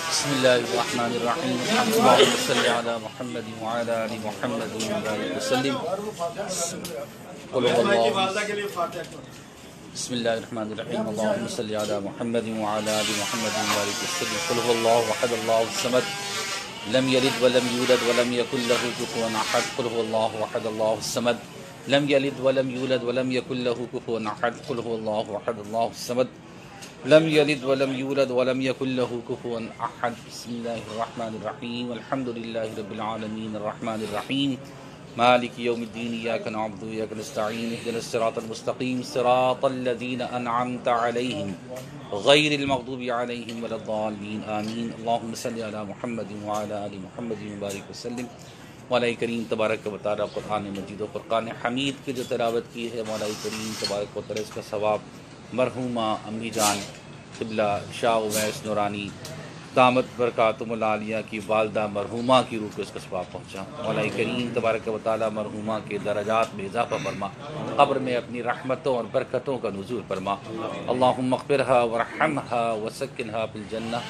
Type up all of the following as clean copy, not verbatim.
بسم اللہ الرحمن الرحیم اللہم صلی علی محمد وعلی آل محمد وبارک وسلم قل هو اللہ بسم اللہ الرحمن الرحیم اللہم صلی علی محمد وعلی آل محمد وبارک وسلم قل هو اللہ احد اللہ الصمد لم یلد ولم یولد ولم یکن له کفوا احد قل هو اللہ احد اللہ الصمد لم یلد ولم یولد ولم یکن له کفوا احد قل هو اللہ احد اللہ الصمد لم یلد ولم یولد ولم یکن له کفوا احد بسم اللہ الرحمن الرحیم الحمد للہ رب العالمین الرحمن الرحیم مالک یوم الدین ایاک نعبد و ایاک نستعین اهدنا الصراط المستقیم صراط الذین انعمت علیہم غیر المغضوب علیہم ولا الضالین آمین اللہم صلی علی محمد وعلی آل محمد وبارک وسلم مولا کریم تبارک و تعالی قرآن مجید و فرقان حمید کی جو تلاوت کی ہے مولا کریم تبارک و تعالی اس کا ثواب مرحومہ امی جان قبلہ شاہ اویس نورانی دامت برکاتہم العالیہ کی والدہ مرحومہ کی روح کو اس کا ثواب پہنچا مولا کریم تبارک و تعالی مرحومہ کے درجات میں اضافہ فرما قبر میں اپنی رحمتوں اور برکتوں کا نزول فرما اللہم اغفرها ورحمها وسکنها فی الجنہ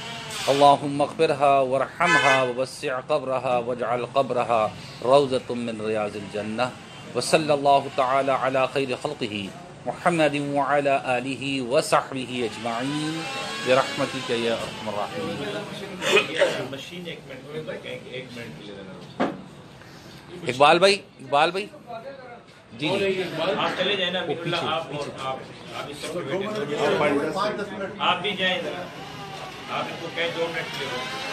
اللہم اغفرها ورحمها ووسع قبرها واجعل قبرها روضۃ من ریاض الجنہ وصلی اللہ تعالی علی خیر خلقہ محمد وعلى آلہ وصحبہ اجمعین برحمتک یا ارحم الراحمین اقبال بھائی جی آپ چلے جائیں نا آپ بھی جائیں آپ ان کو کہیں 2 منٹ کے لیے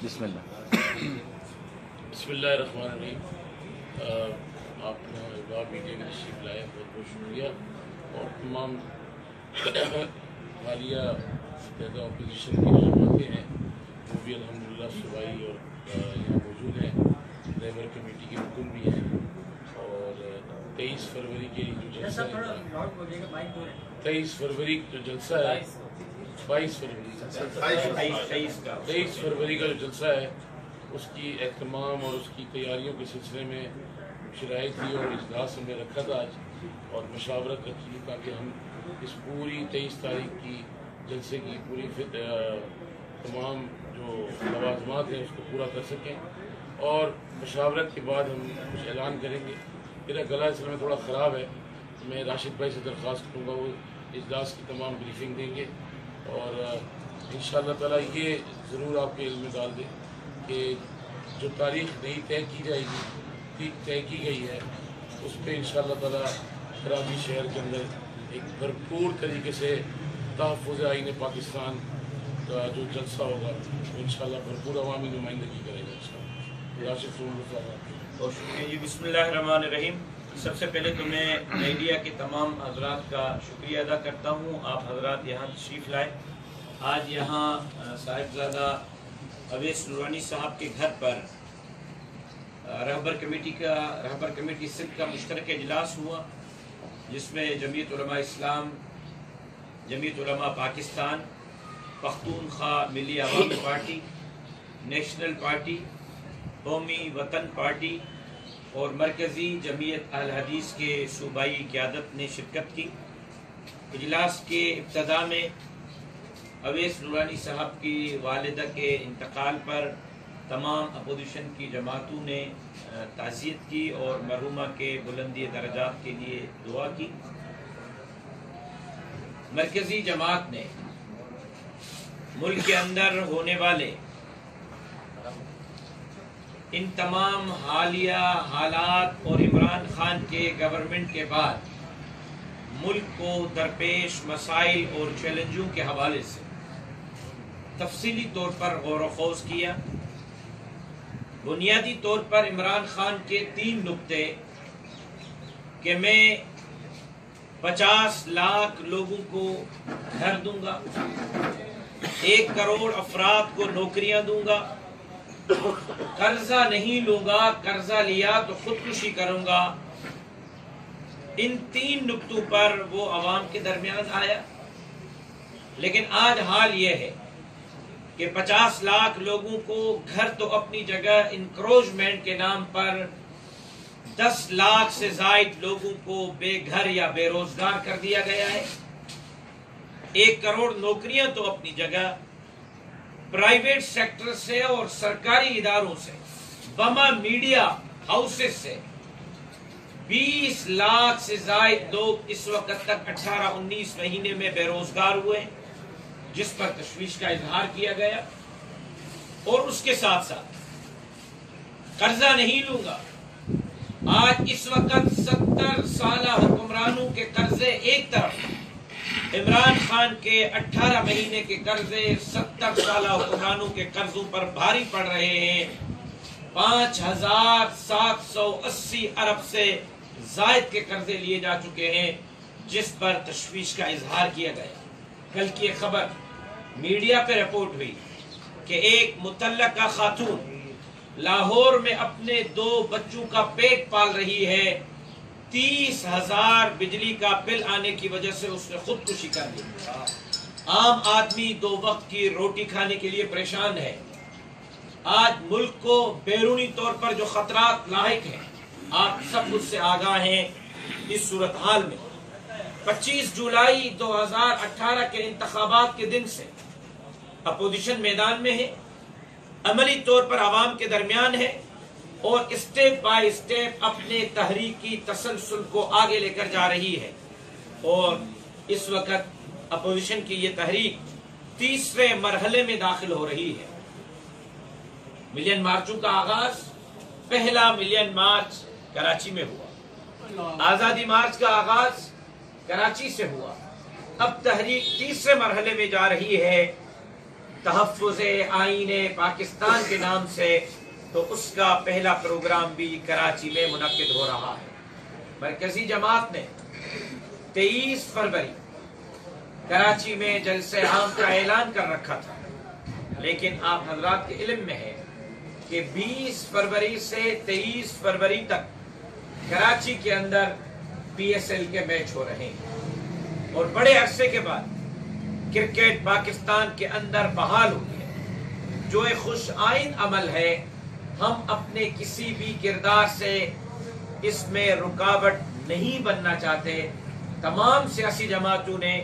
بسم اللہ بسم اللہ الرحمن الرحیم آپ اقبال میڈیا کے تشریف لائے بہت بہت شکریہ اور تمام حالیہ زیادہ اپوزیشن کی جو جماعتیں ہیں وہ بھی الحمدللہ صوبائی اور یہاں موجود ہیں لیبر کمیٹی کے رکن بھی ہیں اور 23 فروری کے جو جلسہ ہے 23 فروری جو جلسہ ہے 22 فروری کا جو جلسہ ہے اس کی اہتمام اور اس کی تیاریوں کے سلسلے میں شرائط تھی اور اجلاس ہم نے رکھا تھا آج اور مشاورت رکھی تاکہ ہم اس پوری 23 تاریخ کی جلسے کی پوری تمام جو لوازمات ہیں اس کو پورا کر سکیں اور مشاورت کے بعد ہم کچھ اعلان کریں گے میرا گلا اس میں تھوڑا خراب ہے میں راشد بھائی سے درخواست کروں گا وہ اجلاس کی تمام بریفنگ دیں گے اور انشاءاللہ تعالیٰ یہ ضرور آپ کے علم میں ڈال دیں کہ جو تاریخ نئی طے کی جائے گی طے کی گئی ہے اس پہ انشاءاللہ تعالیٰ کراچی شہر کے اندر ایک بھرپور طریقے سے تحفظ آئین پاکستان کا جو جلسہ ہوگا وہ انشاءاللہ بھرپور عوامی نمائندگی کرے گا راشد بہت شکریہ جی بسم اللہ الرحمن الرحیم سب سے پہلے تو میں میڈیا کے تمام حضرات کا شکریہ ادا کرتا ہوں آپ حضرات یہاں تشریف لائے آج یہاں صاحبزادہ اویس نورانی صاحب کے گھر پر رہبر کمیٹی سندھ کا مشترک اجلاس ہوا جس میں جمعیت علماء اسلام جمعیت علماء پاکستان پختونخوا ملی عوامی پارٹی نیشنل پارٹی قومی وطن پارٹی اور مرکزی جمعیت اہل حدیث کے صوبائی قیادت نے شرکت کی اجلاس کے ابتدا میں اویس نورانی صاحب کی والدہ کے انتقال پر تمام اپوزیشن کی جماعتوں نے تعزیت کی اور مرحومہ کے بلندی درجات کے لیے دعا کی مرکزی جماعت نے ملک کے اندر ہونے والے ان تمام حالیہ حالات اور عمران خان کے گورنمنٹ کے بعد ملک کو درپیش مسائل اور چیلنجوں کے حوالے سے تفصیلی طور پر غور و خوض کیا۔ بنیادی طور پر عمران خان کے 3 نکتے کہ میں 50 لاکھ لوگوں کو گھر دوں گا، 1 کروڑ افراد کو نوکریاں دوں گا، قرضہ نہیں لوں گا، قرضہ لیا تو خودکشی کروں گا، ان 3 نکتوں پر وہ عوام کے درمیان آیا۔ لیکن آج حال یہ ہے کہ 50 لاکھ لوگوں کو گھر تو اپنی جگہ انکروچمنٹ کے نام پر 10 لاکھ سے زائد لوگوں کو بے گھر یا بے روزگار کر دیا گیا ہے۔ 1 کروڑ نوکریاں تو اپنی جگہ، پرائیویٹ سیکٹر سے اور سرکاری اداروں سے، بما میڈیا ہاؤسز سے 20 لاکھ سے زائد لوگ اس وقت تک 18-19 مہینے میں بے روزگار ہوئے، جس پر تشویش کا اظہار کیا گیا۔ اور اس کے ساتھ ساتھ قرضہ نہیں لوں گا، آج اس وقت 70 سالہ حکمرانوں کے قرضے ایک طرف، عمران خان کے 18 مہینے کے قرضے 70 سالہ حکمرانوں کے قرضوں پر بھاری پڑ رہے ہیں۔ 5780 ارب سے زائد کے قرضے لیے جا چکے ہیں، جس پر تشویش کا اظہار کیا گیا۔ کل کی ایک خبر میڈیا پہ رپورٹ ہوئی کہ ایک مطلقہ خاتون لاہور میں اپنے 2 بچوں کا پیٹ پال رہی ہے، 30,000 بجلی کا بل آنے کی وجہ سے اس نے خودکشی کر لی۔ عام آدمی 2 وقت کی روٹی کھانے کے لیے پریشان ہے۔ آج ملک کو بیرونی طور پر جو خطرات لاحق ہیں، آپ سب اس سے آگاہ ہیں۔ اس صورتحال میں 25 جولائی 2018 کے انتخابات کے دن سے اپوزیشن میدان میں ہے، عملی طور پر عوام کے درمیان ہے، اور اسٹیپ بائی اسٹیپ اپنے تحریکی تسلسل کو آگے لے کر جا رہی ہے۔ اور اس وقت اپوزیشن کی یہ تحریک 3رے مرحلے میں داخل ہو رہی ہے۔ ملین مارچوں کا آغاز، پہلا ملین مارچ کراچی میں ہوا، آزادی مارچ کا آغاز کراچی سے ہوا، اب تحریک 3رے مرحلے میں جا رہی ہے، تحفظ آئین پاکستان کے نام سے، تو اس کا پہلا پروگرام بھی کراچی میں منعقد ہو رہا ہے۔ مرکزی جماعت نے 23 فروری کراچی میں جلسہ عام کا اعلان کر رکھا تھا، لیکن آپ حضرات کے علم میں ہے کہ 20 فروری سے 23 فروری تک کراچی کے اندر PSL کے میچ ہو رہے ہیں، اور بڑے عرصے کے بعد کرکٹ پاکستان کے اندر بحال ہوئی ہے، جو ایک خوش آئند عمل ہے۔ ہم اپنے کسی بھی کردار سے اس میں رکاوٹ نہیں بننا چاہتے۔ تمام سیاسی جماعتوں نے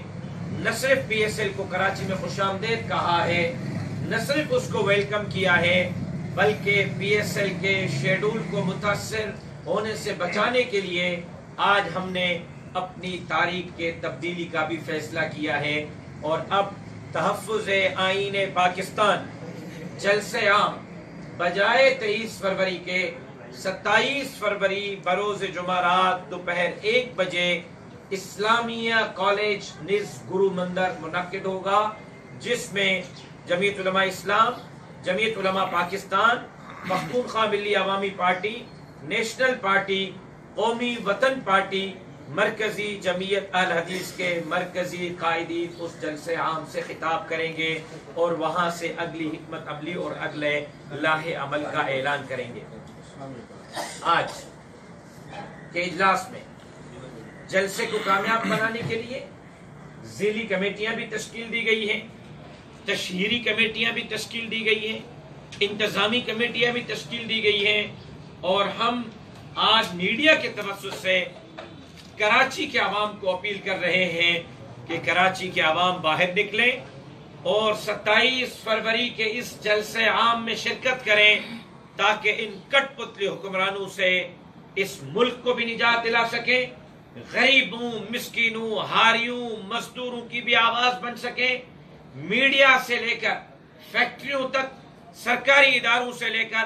نہ صرف PSL کو کراچی میں خوش آمدید کہا ہے، نہ صرف اس کو ویلکم کیا ہے، بلکہ PSL کے شیڈول کو متاثر ہونے سے بچانے کے لیے آج ہم نے اپنی تاریخ کے تبدیلی کا بھی فیصلہ کیا ہے، اور اب تحفظ آئین پاکستان جلسہ عام بجائے 23 فروری کے 27 فروری بروز جمعرات دوپہر 1 بجے اسلامیہ کالج نز گرو مندر منعقد ہوگا، جس میں جمعیت علماء اسلام، جمعیت علماء پاکستان، پختونخوا ملی عوامی پارٹی، نیشنل پارٹی، قومی وطن پارٹی، مرکزی جمعیت اہل حدیث کے مرکزی قائدین اس جلسے عام سے خطاب کریں گے، اور وہاں سے اگلی حکمت عملی اور اگلے لاہ عمل کا اعلان کریں گے۔ آج کے اجلاس میں جلسے کو کامیاب بنانے کے لیے ذیلی کمیٹیاں بھی تشکیل دی گئی ہیں، تشہیری کمیٹیاں بھی تشکیل دی گئی ہیں، انتظامی کمیٹیاں بھی تشکیل دی گئی ہیں، اور ہم آج میڈیا کے توسط سے کراچی کے عوام کو اپیل کر رہے ہیں کہ کراچی کے عوام باہر نکلیں اور 27 فروری کے اس جلسے عام میں شرکت کریں، تاکہ ان کٹ پتلی حکمرانوں سے اس ملک کو بھی نجات دلا سکیں، غریبوں، مسکینوں، ہاریوں، مزدوروں کی بھی آواز بن سکیں، میڈیا سے لے کر فیکٹریوں تک، سرکاری اداروں سے لے کر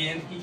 ANP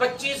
25